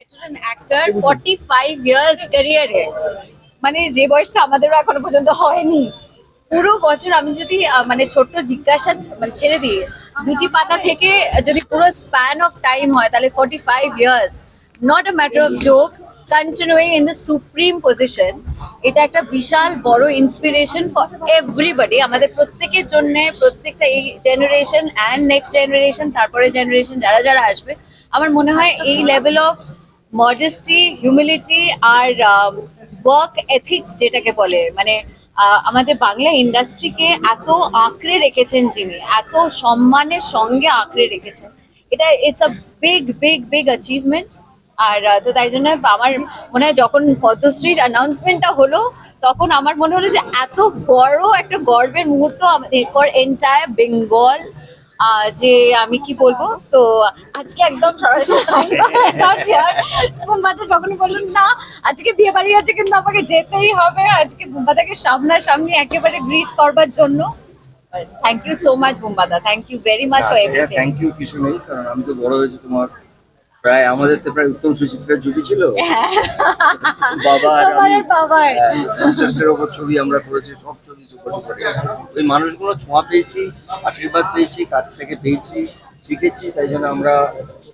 একজন actor 45 years ক্যারিয়ারে, মানে যে বয়সটা আমাদেরও এখনো পর্যন্ত হয়নি। পুরো বছর আমি যদি মানে ছোট্ট জিজ্ঞাসা মানে ছেড়ে দিই, দুটি পাতা থেকে যদি পুরো স্প্যান অফ টাইম হয় তাহলে 45 years, not a matter of joke, continuing in the supreme position. এটা একটা বিশাল বড় ইন্সপিরেশন ফর এভরিবডি, আমাদের প্রত্যেকের জন্য, প্রত্যেকটা এই জেনারেশন অ্যান্ড নেক্সট জেনারেশন, তারপরে জেনারেশন যারা যারা আসবে। আমার মনে হয় এই লেভেল অফ মডেস্টি, হিউমিলিটি আর ওয়ার্ক এথিক্স যেটাকে বলে, মানে আমাদের বাংলা ইন্ডাস্ট্রিকে এত আঁকড়ে রেখেছেন যিনি, এত সম্মানের সঙ্গে আঁকড়ে রেখেছেন, এটা it's a big big big achievement. আর তো তাই জন্য আমার মনে হয় যখন পদ্মশ্রীর অ্যানাউন্সমেন্টটা হলো, তখন আমার মনে হলো যে এত বড় একটা গর্বের মুহূর্ত আমাদের ফর এন্টায়ার বেঙ্গল, যে আমি কি বলবো। তো আজকে একদম সরাসরি বুম্বাদা যখন বললেন না আজকে বিয়ে বাড়ি আছে কিন্তু আমাকে যেতেই হবে, আজকে বুম্বাদাকে সামনাসামনি একেবারে গ্রিট করবার জন্য। থ্যাংক ইউ সো মাচ বুম্বাদা, thank you very much for everything. Thank you কিছু নেই, কারণ আমি তো বড় হয়েছি তোমার প্রায়, আমাদের তো প্রায় উত্তম সুচিত্রার জুটি ছিল। বাবা আর আমি বাবার 50-এর ওপর ছবি আমরা করেছি, সব ছবি সুপার ডুপার। ওই মানুষগুলো ছোঁয়া পেয়েছি, আশীর্বাদ পেয়েছি, কাছ থেকে পেয়েছি, শিখেছি, তাই জন্য আমরা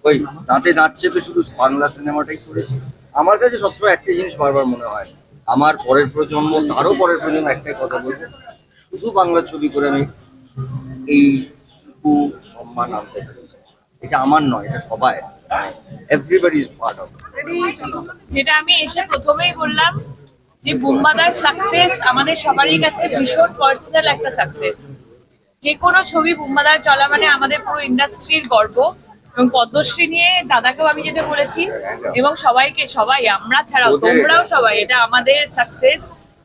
ওই দাঁতে দাঁত চেপে শুধু বাংলা সিনেমাটাই করেছি। আমার কাছে সবসময় একটা জিনিস বারবার মনে হয়, আমার পরের প্রজন্ম, তারও পরের প্রজন্ম একটাই কথা বলবো, শুধু বাংলা ছবি করে আমি এইটুকু সম্মান আনতে পেরেছি। এটা আমার নয়, এটা সবাই, এভরিবডি ইজ পার্ট অফ। যেটা আমি এসে প্রথমেই বললাম যে বুম্বাদার সাকসেস আমাদের সবারই কাছে ভীষণ পার্সোনাল একটা সাকসেস। যে কোনো ছবি বুম্বাদার চলা মানে আমাদের পুরো ইন্ডাস্ট্রির গর্ব। এবং পদ্মশ্রী নিয়ে দাদাকেও আমি যেটা বলেছি, এবং সবাইকে, সবাই আমরা ছাড়াও তোমরাও সবাই, এটা আমাদের সাকসেস।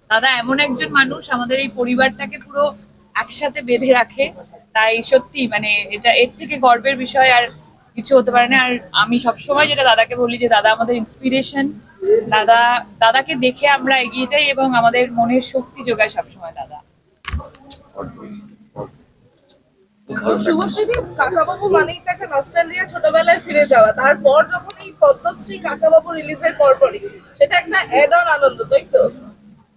দাদা এমন একজন মানুষ, আমাদের এই পরিবারটাকে পুরো একসাথে বেঁধে রাখে। তাই সত্যি মানে এটা এর থেকে গর্বের বিষয় আর কিছু হতে পারে না। আর আমি সবসময় যেটা দাদাকে বলি যে দাদা আমাদের ইন্সপিরেশন। দাদাকে দেখে আমরা এগিয়ে যাই এবং আমাদের মনের শক্তি যোগায় সবসময় দাদা। শুভশ্রীদি, কাকাবাবু মানেই তো একটা নস্টালজিয়া, ছোটবেলায় ফিরে যাওয়া। তারপর যখন এই পদ্মশ্রী কাকাবাবু রিলিজের পরপরই সেটা একটা অ্যাড অন আনন্দ, তাই তো?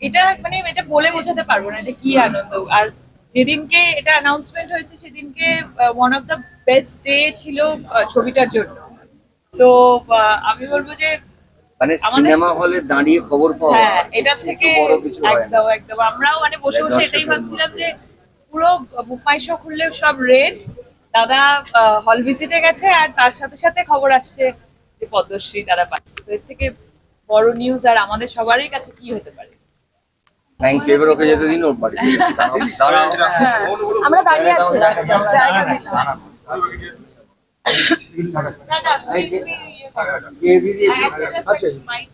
এটা মানে এটা বলে বোঝাতে পারবো না যে কি আনন্দ। আর যেদিনকে এটা অ্যানাউন্সমেন্ট হয়েছে সেদিনকে one of the best day ছিল ছবিটার জন্য। তো আমি বলবো যে মানে সিনেমা হলে দাঁড়িয়ে খবর পাওয়া, হ্যাঁ, এটা এর থেকে বড় কিছু হয় না। একদম একদম আমরাও মানে বসে বসে এটাই ভাবছিলাম যে পুরো বুক মাই শো খুললে সব রেড। দাদা হল ভিজিটে গেছে আর তার সাথে সাথে খবর আসছে যে পদ্মশ্রী দাদা পাচ্ছে। তো এর থেকে বড় নিউজ আর আমাদের সবারই কাছে কি হতে পারে। থ্যাংক ইউ, এবার ওকে যেতে দিন ওর বাড়ি। দাঁড়াও, আমরা দাঁড়িয়ে আছি। জায়গা নেই। দাদা, কে দিয়েছে? একটা just আচ্ছা। mic